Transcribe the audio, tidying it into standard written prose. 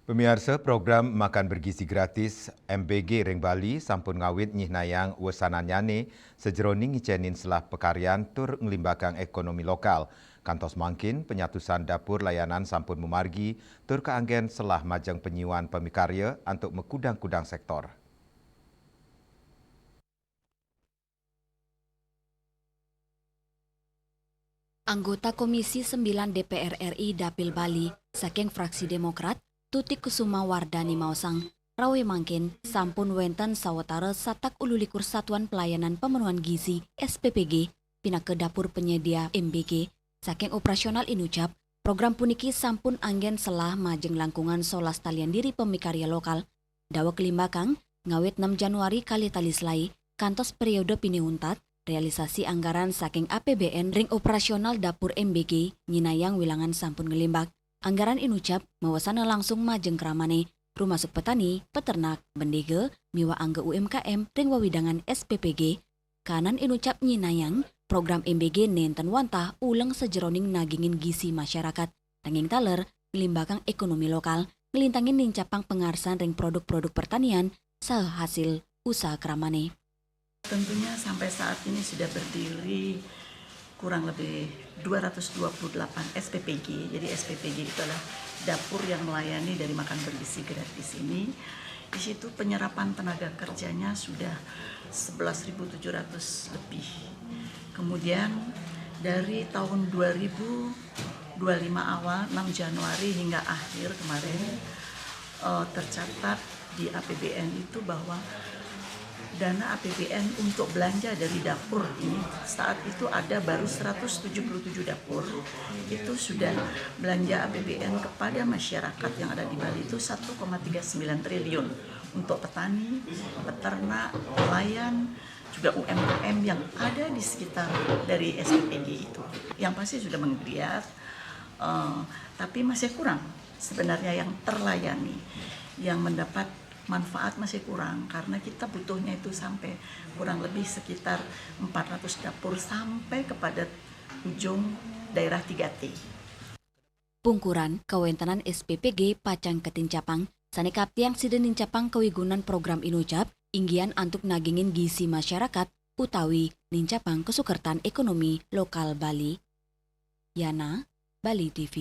Pemirsa, program Makan Bergizi Gratis MBG Ring Bali sampun ngawit nyihnayang wesananyane sejeroning ngicenin selah pekaryan tur ngelimbakang ekonomi lokal. Kantos mangkin penyatusan dapur layanan sampun memargi tur keanggen selah majang penyiwan pemikarya untuk mekudang-kudang sektor. Anggota Komisi 9 DPR RI Dapil Bali, saking fraksi Demokrat, Tutik Kusuma Wardani Mausang, rawe mangkin sampun wenten sawetara satak ululikur satuan pelayanan pemenuhan gizi SPPG pindah ke dapur penyedia MBG, saking operasional inucap, program puniki sampun anggen selah majeng langkungan solas talian diri pemikarya lokal, dawa kelimbakang, ngawit 6 Januari kali talislai, kantos periode pinihuntat, realisasi anggaran saking APBN ring operasional dapur MBG nyinayang wilangan sampun ngelimbak. Anggaran inucap mawasana langsung majeng keramane, rumasuk petani, peternak, bendege, miwa angge UMKM ring wawidangan SPPG. Kanan inucap nyinayang program MBG nenten wantah ulang sejeroning nagingin gizi masyarakat. Tanging taler ngelimbakang ekonomi lokal, ngelintangin nincapang pengarsan ring produk-produk pertanian sah hasil usaha keramane. Tentunya sampai saat ini sudah berdiri kurang lebih 228 SPPG. Jadi SPPG itu adalah dapur yang melayani dari makan bergizi gratis ini. Di situ penyerapan tenaga kerjanya sudah 11.700 lebih. Kemudian dari tahun 2025 awal 6 Januari hingga akhir kemarin tercatat di APBN itu bahwa dana APBN untuk belanja dari dapur ini saat itu ada baru 177 dapur itu sudah belanja APBN kepada masyarakat yang ada di Bali itu 1,39 triliun untuk petani, peternak, nelayan, juga UMKM yang ada di sekitar dari SPPG itu. Yang pasti sudah menggeliat, tapi masih kurang sebenarnya yang terlayani, yang mendapat manfaat masih kurang karena kita butuhnya itu sampai kurang lebih sekitar 400 dapur sampai kepada ujung daerah 3T. Pungkuran kawentanan SPPG Pacang Ketincapang, sanekap tiang siden nincapang kewigunan program inucap, inggian antuk nagingin gizi masyarakat, utawi nincapang kesukertan ekonomi lokal Bali. Yana, Bali TV.